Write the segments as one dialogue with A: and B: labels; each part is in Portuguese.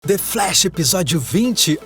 A: The Flash, episódio 20.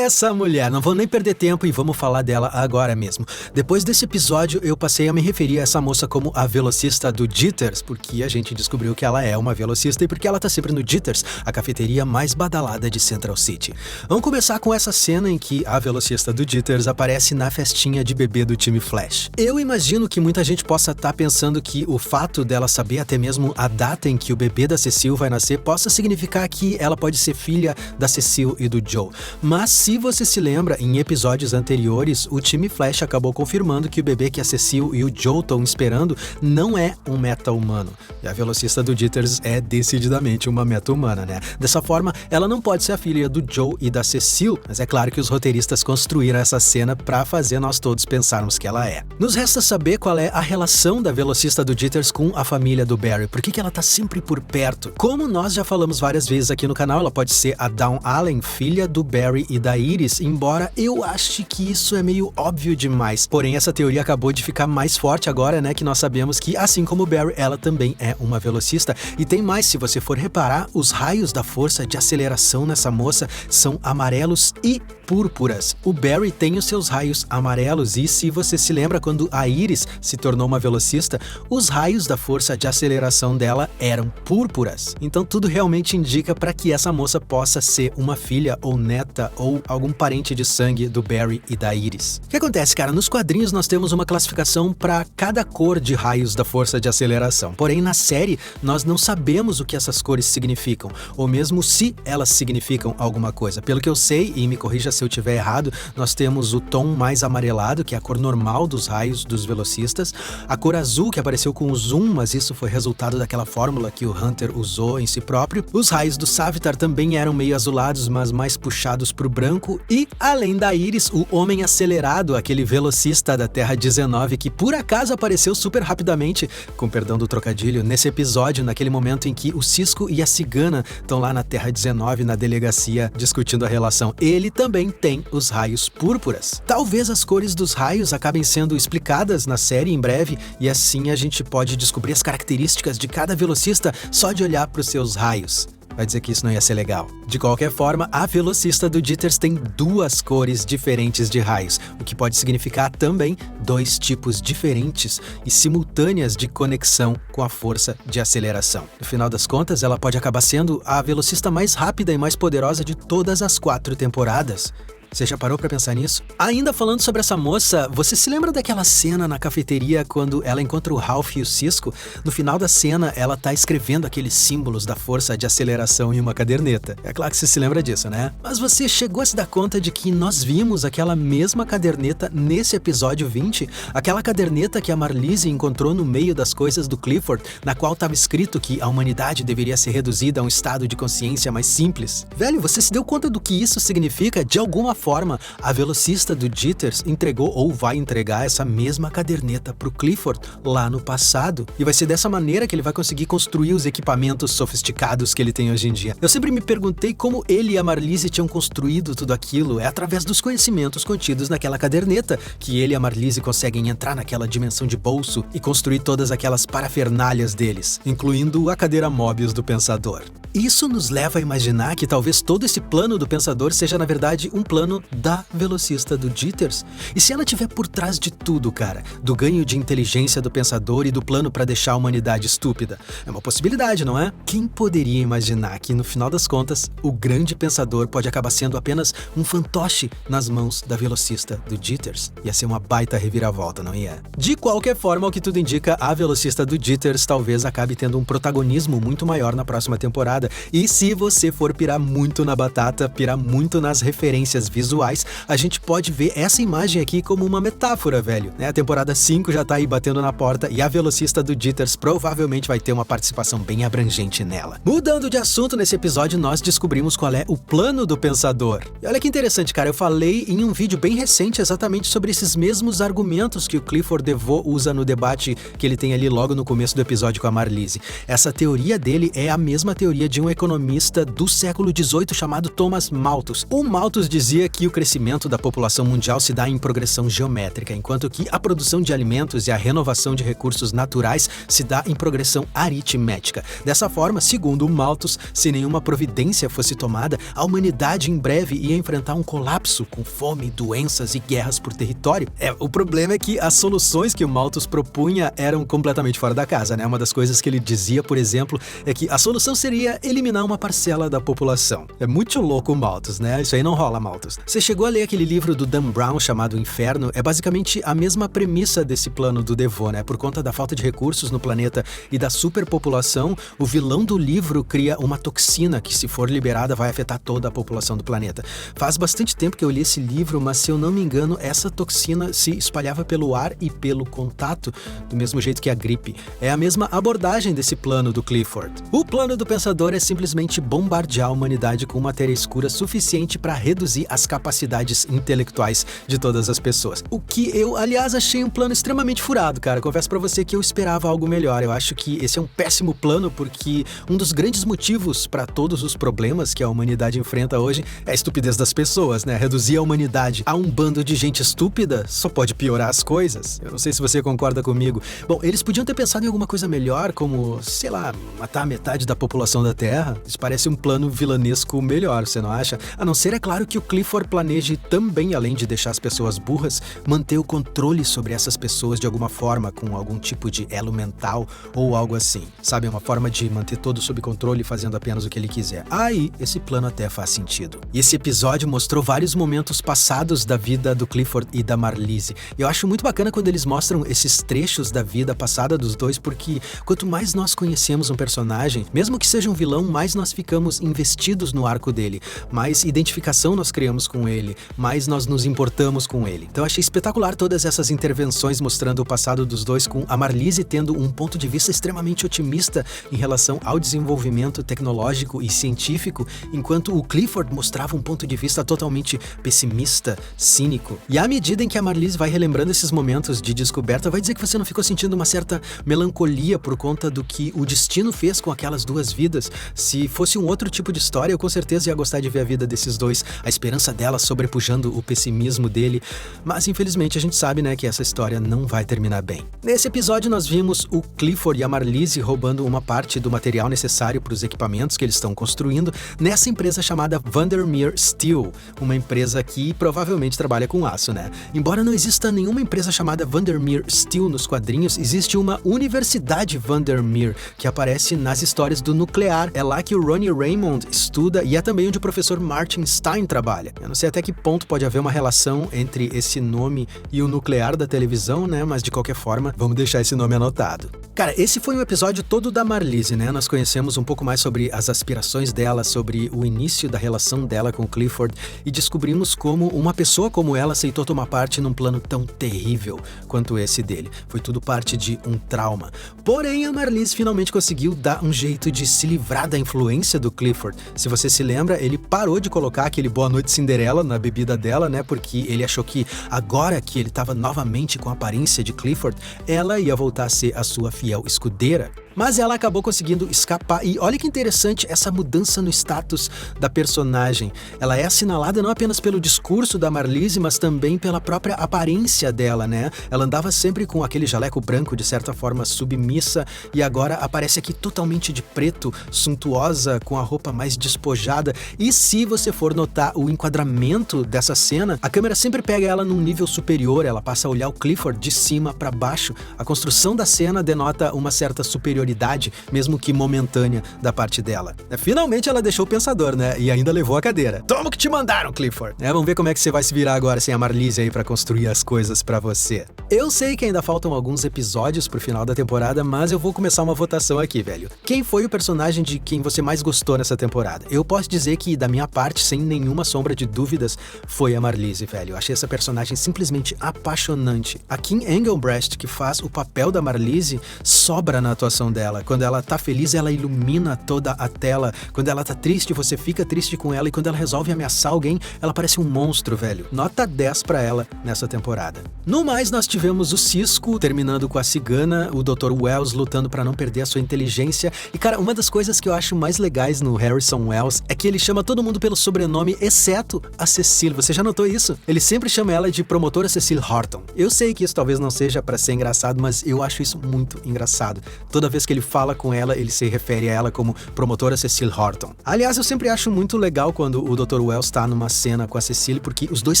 A: Essa mulher, não vou nem perder tempo e vamos falar dela agora mesmo. Depois desse episódio, eu passei a me referir a essa moça como a velocista do Jitters, porque a gente descobriu que ela é uma velocista e porque ela tá sempre no Jitters, a cafeteria mais badalada de Central City. Vamos começar com essa cena em que a velocista do Jitters aparece na festinha de bebê do time Flash. Eu imagino que muita gente possa estar pensando que o fato dela saber até mesmo a data em que o bebê da Cecile vai nascer possa significar que ela pode ser filha da Cecile e do Joe. Mas se você se lembra, em episódios anteriores, o time Flash acabou confirmando que o bebê que a Cecile e o Joe estão esperando não é um meta-humano. E a velocista do Jitters é decididamente uma meta-humana, né? Dessa forma, ela não pode ser a filha do Joe e da Cecile, mas é claro que os roteiristas construíram essa cena pra fazer nós todos pensarmos que ela é. Nos resta saber qual é a relação da velocista do Jitters com a família do Barry. Por que ela tá sempre por perto? Como nós já falamos várias vezes aqui no canal, ela pode ser a Dawn Allen, filha do Barry e da Iris, embora eu ache que isso é meio óbvio demais. Porém, essa teoria acabou de ficar mais forte agora, né, que nós sabemos que, assim como o Barry, ela também é uma velocista. E tem mais, se você for reparar, os raios da força de aceleração nessa moça são amarelos e púrpuras. O Barry tem os seus raios amarelos e, se você se lembra, quando a Iris se tornou uma velocista, os raios da força de aceleração dela eram púrpuras. Então tudo realmente indica para que essa moça possa ser uma filha ou neta ou algum parente de sangue do Barry e da Iris. O que acontece, cara? Nos quadrinhos nós temos uma classificação para cada cor de raios da força de aceleração. Porém, na série, nós não sabemos o que essas cores significam, ou mesmo se elas significam alguma coisa. Pelo que eu sei, e me corrija se eu estiver errado, nós temos o tom mais amarelado, que é a cor normal dos raios dos velocistas, a cor azul, que apareceu com o zoom, mas isso foi resultado daquela fórmula que o Hunter usou em si próprio. Os raios do Savitar também eram meio azulados, mas mais puxados pro branco. E, além da Iris, o Homem Acelerado, aquele velocista da Terra 19, que por acaso apareceu super rapidamente, com perdão do trocadilho, nesse episódio, naquele momento em que o Cisco e a Cigana estão lá na Terra 19, na delegacia, discutindo a relação. Ele também tem os raios púrpuras. Talvez as cores dos raios acabem sendo explicadas na série em breve, e assim a gente pode descobrir as características de cada velocista só de olhar para os seus raios. Vai dizer que isso não ia ser legal. De qualquer forma, a velocista do Jitters tem duas cores diferentes de raios, o que pode significar também dois tipos diferentes e simultâneas de conexão com a força de aceleração. No final das contas, ela pode acabar sendo a velocista mais rápida e mais poderosa de todas as 4 temporadas. Você já parou pra pensar nisso? Ainda falando sobre essa moça, você se lembra daquela cena na cafeteria quando ela encontra o Ralph e o Cisco? No final da cena, ela tá escrevendo aqueles símbolos da força de aceleração em uma caderneta. É claro que você se lembra disso, né? Mas você chegou a se dar conta de que nós vimos aquela mesma caderneta nesse episódio 20? Aquela caderneta que a Marlise encontrou no meio das coisas do Clifford, na qual estava escrito que a humanidade deveria ser reduzida a um estado de consciência mais simples. Velho, você se deu conta do que isso significa? De alguma forma, a velocista do Jitters entregou ou vai entregar essa mesma caderneta pro Clifford lá no passado. E vai ser dessa maneira que ele vai conseguir construir os equipamentos sofisticados que ele tem hoje em dia. Eu sempre me perguntei como ele e a Marlise tinham construído tudo aquilo. É através dos conhecimentos contidos naquela caderneta que ele e a Marlise conseguem entrar naquela dimensão de bolso e construir todas aquelas parafernálias deles, incluindo a cadeira Mobius do Pensador. Isso nos leva a imaginar que talvez todo esse plano do Pensador seja, na verdade, um plano da velocista do Jitters. E se ela estiver por trás de tudo, cara, do ganho de inteligência do Pensador e do plano para deixar a humanidade estúpida? É uma possibilidade, não é? Quem poderia imaginar que, no final das contas, o grande Pensador pode acabar sendo apenas um fantoche nas mãos da velocista do Jitters? Ia ser uma baita reviravolta, não ia? De qualquer forma, ao que tudo indica, a velocista do Jitters talvez acabe tendo um protagonismo muito maior na próxima temporada. E se você for pirar muito na batata, pirar muito nas referências visuais, a gente pode ver essa imagem aqui como uma metáfora, velho. A temporada 5 já tá aí batendo na porta e a velocista do Jitters provavelmente vai ter uma participação bem abrangente nela. Mudando de assunto, nesse episódio nós descobrimos qual é o plano do Pensador. E olha que interessante, cara, eu falei em um vídeo bem recente exatamente sobre esses mesmos argumentos que o Clifford DeVoe usa no debate que ele tem ali logo no começo do episódio com a Marlise. Essa teoria dele é a mesma teoria de um economista do século XVIII chamado Thomas Malthus. O Malthus dizia que o crescimento da população mundial se dá em progressão geométrica, enquanto que a produção de alimentos e a renovação de recursos naturais se dá em progressão aritmética. Dessa forma, segundo o Malthus, se nenhuma providência fosse tomada, a humanidade em breve ia enfrentar um colapso com fome, doenças e guerras por território. O problema é que as soluções que o Malthus propunha eram completamente fora da casa, né? Uma das coisas que ele dizia, por exemplo, é que a solução seria eliminar uma parcela da população. É muito louco o Malthus, né? Isso aí não rola, Malthus. Você chegou a ler aquele livro do Dan Brown chamado Inferno? É basicamente a mesma premissa desse plano do Deveau, né? Por conta da falta de recursos no planeta e da superpopulação, o vilão do livro cria uma toxina que, se for liberada, vai afetar toda a população do planeta. Faz bastante tempo que eu li esse livro, mas se eu não me engano, essa toxina se espalhava pelo ar e pelo contato, do mesmo jeito que a gripe. É a mesma abordagem desse plano do Clifford. O plano do pensador é simplesmente bombardear a humanidade com matéria escura suficiente para reduzir as capacidades intelectuais de todas as pessoas. O que eu, aliás, achei um plano extremamente furado, cara. Confesso pra você que eu esperava algo melhor. Eu acho que esse é um péssimo plano porque um dos grandes motivos para todos os problemas que a humanidade enfrenta hoje é a estupidez das pessoas, né? Reduzir a humanidade a um bando de gente estúpida só pode piorar as coisas. Eu não sei se você concorda comigo. Bom, eles podiam ter pensado em alguma coisa melhor, como, sei lá, matar metade da população da Terra. Isso parece um plano vilanesco melhor, você não acha? A não ser, é claro, que o Clifford planeje também, além de deixar as pessoas burras, manter o controle sobre essas pessoas de alguma forma, com algum tipo de elo mental ou algo assim. Sabe, uma forma de manter todo sob controle, fazendo apenas o que ele quiser. Aí, esse plano até faz sentido. E esse episódio mostrou vários momentos passados da vida do Clifford e da Marlise. Eu acho muito bacana quando eles mostram esses trechos da vida passada dos dois, porque quanto mais nós conhecemos um personagem, mesmo que seja um vilão, mais nós ficamos investidos no arco dele, mais identificação nós criamos com ele, mais nós nos importamos com ele. Então eu achei espetacular todas essas intervenções mostrando o passado dos dois, com a Marlise tendo um ponto de vista extremamente otimista em relação ao desenvolvimento tecnológico e científico, enquanto o Clifford mostrava um ponto de vista totalmente pessimista, cínico. E à medida em que a Marlise vai relembrando esses momentos de descoberta, vai dizer que você não ficou sentindo uma certa melancolia por conta do que o destino fez com aquelas duas vidas? Se fosse um outro tipo de história, eu com certeza ia gostar de ver a vida desses dois, a esperança dela sobrepujando o pessimismo dele, mas infelizmente a gente sabe, né, que essa história não vai terminar bem. Nesse episódio nós vimos o Clifford e a Marlise roubando uma parte do material necessário para os equipamentos que eles estão construindo nessa empresa chamada Vandermeer Steel, uma empresa que provavelmente trabalha com aço, né? Embora não exista nenhuma empresa chamada Vandermeer Steel nos quadrinhos, existe uma Universidade Vandermeer que aparece nas histórias do nuclear. É lá que o Ronnie Raymond estuda e é também onde o professor Martin Stein trabalha. Eu não sei até que ponto pode haver uma relação entre esse nome e o nuclear da televisão, né? Mas de qualquer forma, vamos deixar esse nome anotado. Cara, esse foi um episódio todo da Marlise, né? Nós conhecemos um pouco mais sobre as aspirações dela, sobre o início da relação dela com o Clifford e descobrimos como uma pessoa como ela aceitou tomar parte num plano tão terrível quanto esse dele. Foi tudo parte de um trauma. Porém, a Marlise finalmente conseguiu dar um jeito de se livrar da influência do Clifford. Se você se lembra, ele parou de colocar aquele Boa Noite Cinderela na bebida dela, né? Porque ele achou que agora que ele estava novamente com a aparência de Clifford, ela ia voltar a ser a sua fiel escudeira. Mas ela acabou conseguindo escapar e olha que interessante essa mudança no status da personagem. Ela é assinalada não apenas pelo discurso da Marlise, mas também pela própria aparência dela, né? Ela andava sempre com aquele jaleco branco, de certa forma submissa, e agora aparece aqui totalmente de preto, suntuosa, com a roupa mais despojada. E se você for notar o enquadramento dessa cena, a câmera sempre pega ela num nível superior, ela passa a olhar o Clifford de cima para baixo. A construção da cena denota uma certa superioridade, mesmo que momentânea, da parte dela. Finalmente ela deixou o pensador, né? E ainda levou a cadeira. Toma o que te mandaram, Clifford! Vamos ver como é que você vai se virar agora sem a Marlise aí pra construir as coisas pra você. Eu sei que ainda faltam alguns episódios pro final da temporada, mas eu vou começar uma votação aqui, velho. Quem foi o personagem de quem você mais gostou nessa temporada? Eu posso dizer que, da minha parte, sem nenhuma sombra de dúvidas, foi a Marlise, velho. Eu achei essa personagem simplesmente apaixonante. A Kim Engelbrecht, que faz o papel da Marlise, sobra na atuação dela. Quando ela tá feliz, ela ilumina toda a tela. Quando ela tá triste, você fica triste com ela. E quando ela resolve ameaçar alguém, ela parece um monstro, velho. Nota 10 pra ela nessa temporada. No mais, nós tivemos tivemos o Cisco terminando com a cigana, o Dr. Wells lutando pra não perder a sua inteligência. E cara, uma das coisas que eu acho mais legais no Harrison Wells é que ele chama todo mundo pelo sobrenome, exceto a Cecile. Você já notou isso? Ele sempre chama ela de promotora Cecile Horton. Eu sei que isso talvez não seja pra ser engraçado, mas eu acho isso muito engraçado. Toda vez que ele fala com ela, ele se refere a ela como promotora Cecile Horton. Aliás, eu sempre acho muito legal quando o Dr. Wells tá numa cena com a Cecile, porque os dois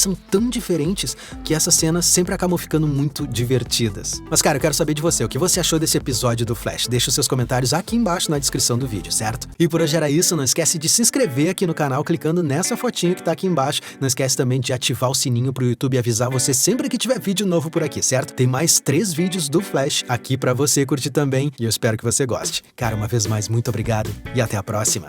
A: são tão diferentes que essas cenas sempre acabam ficando muito divertidas. Mas cara, eu quero saber de você, o que você achou desse episódio do Flash? Deixa os seus comentários aqui embaixo na descrição do vídeo, certo? E por hoje era isso, não esquece de se inscrever aqui no canal clicando nessa fotinha que tá aqui embaixo. Não esquece também de ativar o sininho pro YouTube avisar você sempre que tiver vídeo novo por aqui, certo? Tem mais 3 vídeos do Flash aqui pra você curtir também e eu espero que você goste. Cara, uma vez mais, muito obrigado e até a próxima.